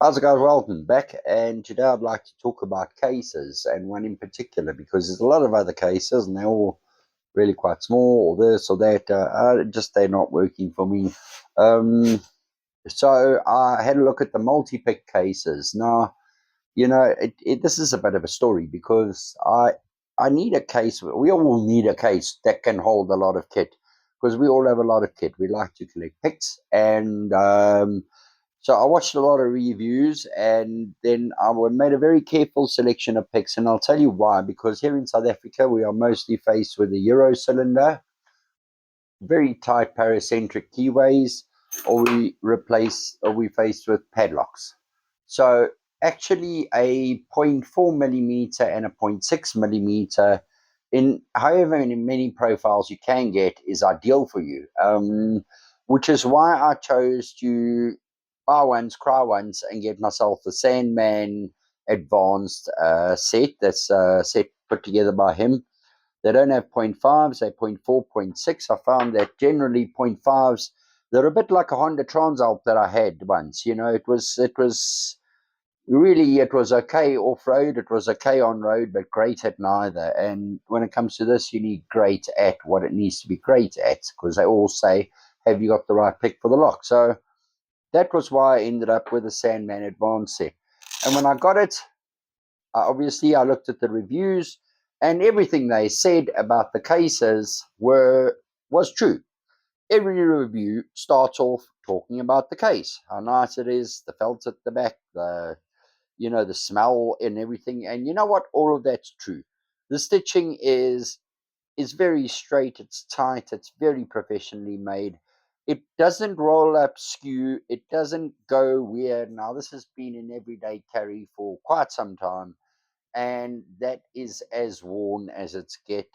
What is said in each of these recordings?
How's it going? Welcome back. And today I'd like to talk about cases and one in particular because there's a lot of other cases and they're all really quite small or this or that. They're not working for me. Um, so I had a look at the multi-pick cases. Now, this is a bit of a story because I need a case. We all need a case that can hold a lot of kit because we all have a lot of kit. We like to collect picks and so I watched a lot of reviews and then made a very careful selection of picks. And I'll tell you why. Because here in South Africa, we are mostly faced with a Euro cylinder, very tight paracentric keyways, or we faced with padlocks. So actually a zero point 0.4 millimeter and a zero point 0.6 millimeter in however many profiles you can get is ideal for you. Which is why I chose to buy once, cry once, and get myself the Sandman Advanced set. That's set put together by him. They don't have 0.5s, they're 0.4, 0.6. I found that generally 0.5s, they're a bit like a Honda Transalp that I had once. It was okay off road, it was okay on road, but great at neither. And when it comes to this, you need great at what it needs to be great at, because they all say, have you got the right pick for the lock? So that was why I ended up with the Sandman Advanced set. And when I got it, obviously I looked at the reviews and everything they said about the cases was true. Every review starts off talking about the case, how nice it is, the felt at the back, the smell and everything. And you know what? All of that's true. The stitching is very straight, it's tight, it's very professionally made. It doesn't roll up skew, it doesn't go weird. Now this has been in everyday carry for quite some time, and that is as worn as it's get.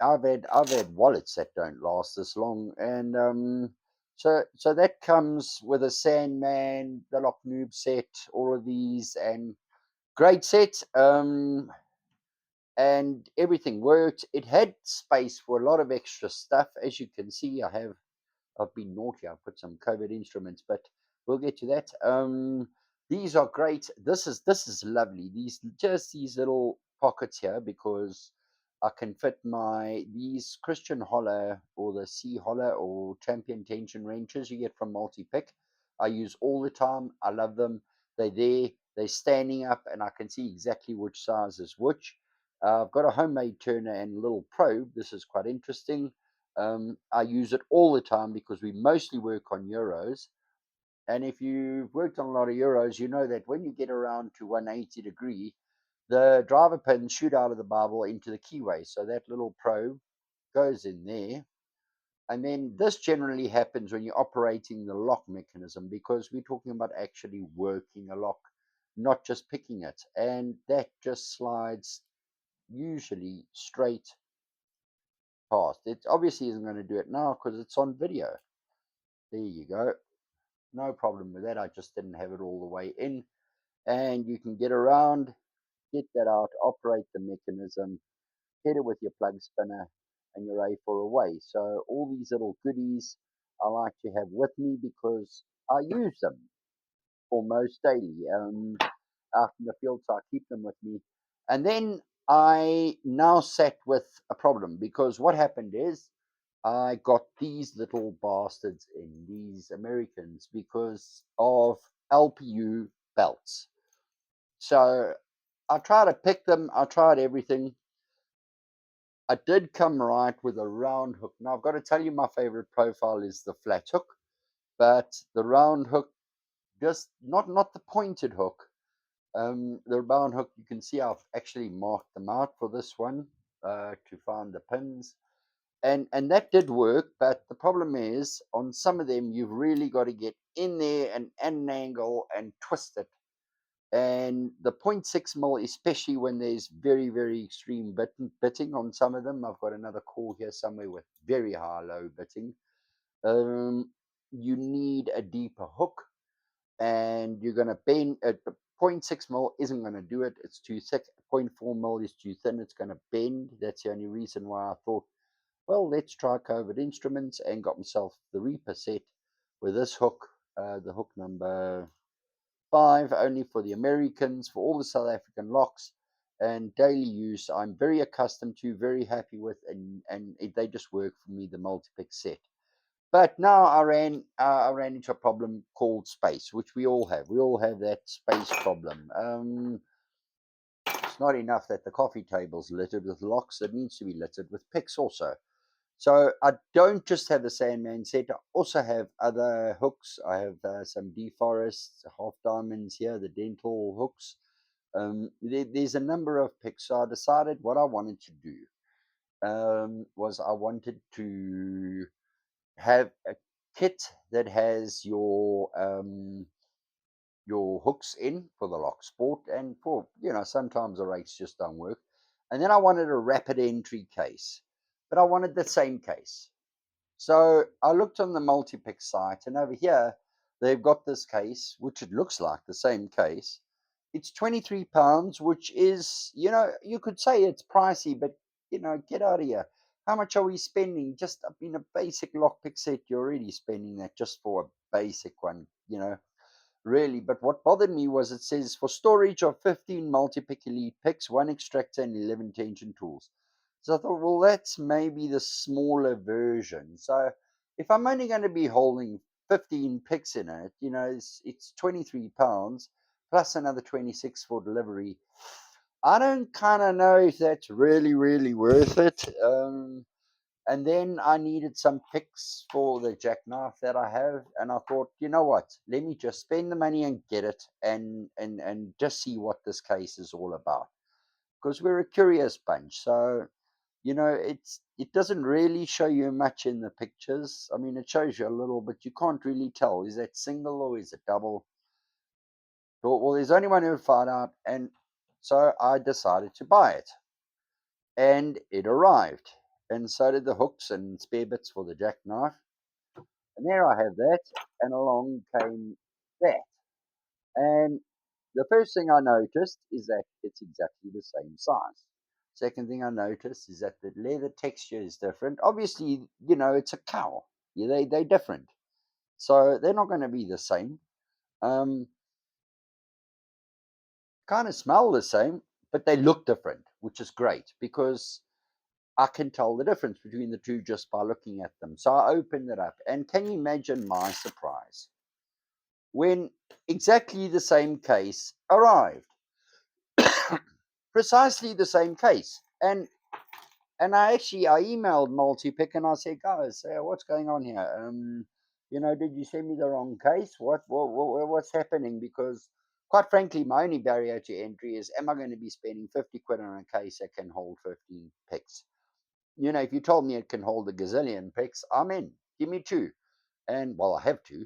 I've had wallets that don't last this long, and so that comes with a Sandman, the Lock Noob set, all of these, and great set. And everything worked. It had space for a lot of extra stuff. As you can see, I've been naughty. I've put some COVID instruments, but we'll get to that. These are great. This is lovely. These little pockets here, because I can fit these Christian Holler or the Sea Holler or Champion tension wrenches you get from Multipick. I use all the time. I love them. They're there. They're standing up, and I can see exactly which size is which. I've got a homemade turner and a little probe. This is quite interesting. I use it all the time because we mostly work on Euros. And if you've worked on a lot of Euros, you know that when you get around to 180-degree, the driver pins shoot out of the Bible into the keyway. So that little probe goes in there. And then this generally happens when you're operating the lock mechanism, because we're talking about actually working a lock, not just picking it. And that just slides usually straight past. It obviously isn't going to do it now because it's on video. There you go. No problem with that. I just didn't have it all the way in. And you can get around, get that out, operate the mechanism, hit it with your plug spinner, and you're A for away. So all these little goodies I like to have with me because I use them almost daily. Out in the field, so I keep them with me. And then I now sat with a problem, because what happened is I got these little bastards in, these Americans, because of LPU belts. So I tried to pick them, I tried everything. I did come right with a round hook. Now I've got to tell you, my favorite profile is the flat hook, but the round hook, just not the pointed hook. The round hook, you can see I've actually marked them out for this one to find the pins. And that did work, but the problem is on some of them you've really got to get in there and at an angle and twist it. And the 0.6 mil, especially when there's very, very extreme bitting on some of them. I've got another core here somewhere with very high low bitting. You need a deeper hook, and you're going to bend at 0.6 mil isn't going to do it. It's too thick. 0.4 mil is too thin. It's going to bend. That's the only reason why I thought, well, let's try COVID Instruments, and got myself the Reaper set with this hook, the hook number 5 only for the Americans, for all the South African locks, and daily use I'm very accustomed to, very happy with, and they just work for me, the multi-pick set. But now I ran into a problem called space, which we all have. We all have that space problem. It's not enough that the coffee table's littered with locks; it needs to be littered with picks also. So I don't just have the Sandman set. I also have other hooks. I have some deforests, half diamonds here, the dental hooks. There's a number of picks. So I decided what I wanted to do was I wanted to have a kit that has your hooks in for the lock sport, and for sometimes the rakes just don't work. And then I wanted a rapid entry case, but I wanted the same case. So I looked on the Multipick site, and over here they've got this case, which it looks like the same case. It's £23, which is, you could say it's pricey, but get out of here. How much are we spending? Just in a basic lockpick set, you're already spending that just for a basic one, really. But what bothered me was it says for storage of 15 multi-pick elite picks, one extractor, and 11 tension tools. So I thought, well, that's maybe the smaller version. So if I'm only going to be holding 15 picks in it, it's £23 plus another 26 for delivery. I don't kind of know if that's really, really worth it. And then I needed some picks for the jackknife that I have, and I thought, you know what? Let me just spend the money and get it, and just see what this case is all about. Because we're a curious bunch, so it doesn't really show you much in the pictures. I mean, it shows you a little, but you can't really tell. Is that single or is it double? Thought, well, there's only one who would find out, and so I decided to buy it, and it arrived, and so did the hooks and spare bits for the jackknife. And there I have that, and along came that. And the first thing I noticed is that it's exactly the same size. Second thing I noticed is that the leather texture is different. Obviously, it's a cow. Yeah, they're different. So they're not going to be the same. Um, Kind of smell the same, but they look different, which is great because I can tell the difference between the two just by looking at them. So I opened it up, and can you imagine my surprise when exactly the same case arrived? Precisely the same case. And I emailed Multipick and I said, guys, what's going on here? Did you send me the wrong case? What's happening? Because quite frankly, my only barrier to entry is, am I going to be spending 50 quid on a case that can hold 15 picks? If you told me it can hold a gazillion picks, I'm in. Give me two. And well, I have two.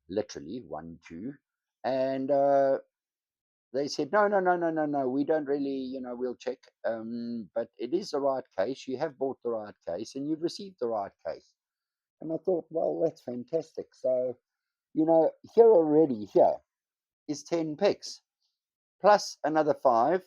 Literally one, two. And they said, no, no, no, no, no, no. We don't really, we'll check. But it is the right case. You have bought the right case and you've received the right case. And I thought, well, that's fantastic. So, here is 10 picks plus another five,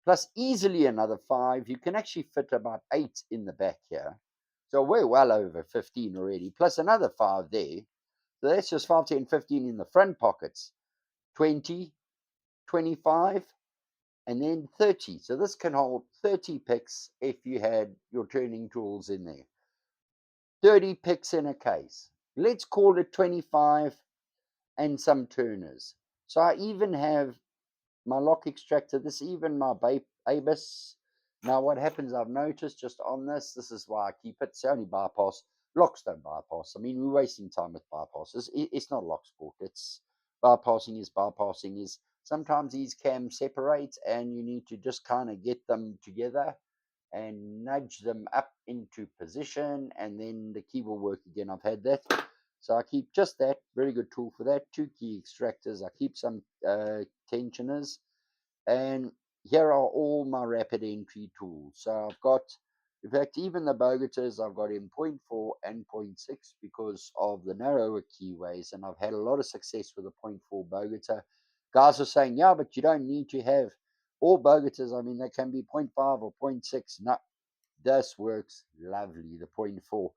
plus easily another five. You can actually fit about 8 in the back here. So we're well over 15 already, plus another 5 there. So that's just 5, 10, 15 in the front pockets. 20, 25, and then 30. So this can hold 30 picks if you had your turning tools in there. 30 picks in a case. Let's call it 25 and some turners. So I even have my lock extractor, this even my Abus. Now what happens, I've noticed just on this is why I keep it. It's only bypass. Locks don't bypass. I mean, we're wasting time with bypasses. It's not lock sport. It's bypassing is sometimes these cams separate and you need to just kind of get them together and nudge them up into position, and then the key will work again. I've had that. So I keep just that. Very good tool for that. 2 key extractors. I keep some tensioners. And here are all my rapid entry tools. So I've got, in fact, even the bogaters I've got in 0.4 and 0.6 because of the narrower keyways. And I've had a lot of success with the 0.4 bogater. Guys are saying, yeah, but you don't need to have all bogaters. I mean, they can be 0.5 or 0.6. No, this works lovely, the 0.4.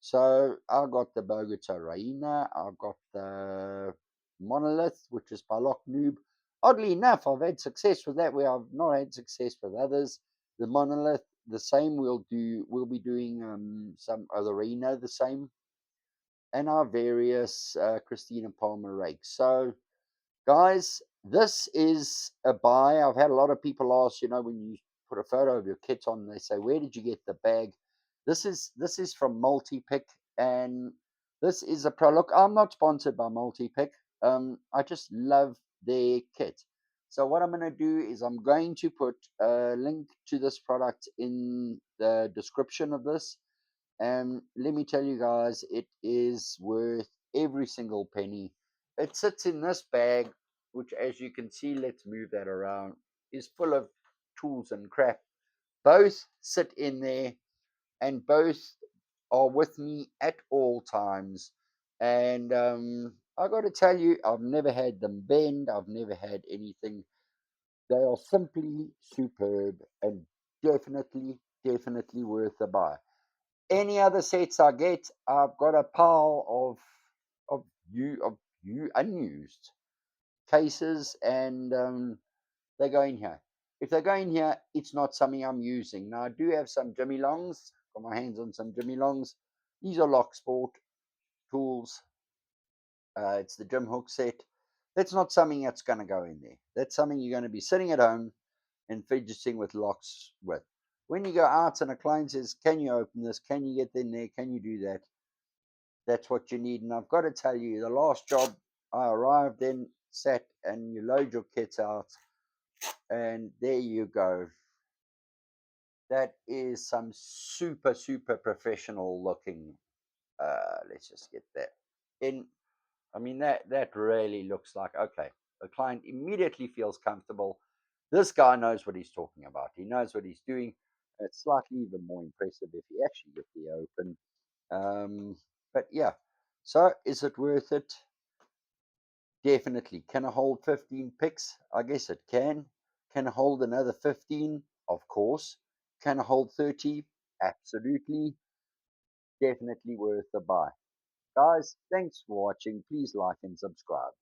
So I've got the Bogota Reina. I've got the Monolith, which is by Lock Noob. Oddly enough, I've had success with that where I've not had success with others. The Monolith, the same. We'll be doing some other Reno, the same, and our various Christina Palmer rakes. So, guys, this is a buy. I've had a lot of people ask, when you put a photo of your kit on, they say, "Where did you get the bag?" This is from Multipick, and this is a pro. Look, I'm not sponsored by Multipick. I just love their kit. So what I'm going to do is I'm going to put a link to this product in the description of this. And let me tell you guys, it is worth every single penny. It sits in this bag, which, as you can see, let's move that around, is full of tools and crap. Both sit in there, and both are with me at all times. And I got to tell you, I've never had them bend. I've never had anything. They are simply superb and definitely, definitely worth a buy. Any other sets I get, I've got a pile of you unused cases, and they go in here. If they go in here, it's not something I'm using. Now I do have some Jimmy Longs. Got my hands on some Jimmy Longs. These are Lock Sport tools. It's the Jim Hook set. That's not something that's going to go in there. That's something you're going to be sitting at home and fidgeting with locks with. When you go out and a client says, "Can you open this? Can you get in there? Can you do that?" That's what you need. And I've got to tell you, the last job I arrived in, sat, and you load your kits out, and there you go. That is some super, super professional looking. Let's just get that in. I mean, that really looks like, okay, the client immediately feels comfortable. This guy knows what he's talking about. He knows what he's doing. It's slightly even more impressive if he actually get the open. But yeah, so is it worth it? Definitely. Can I hold 15 picks? I guess it can. Can I hold another 15? Of course. Can I hold 30? Absolutely. Definitely worth the buy. Guys, thanks for watching. Please like and subscribe.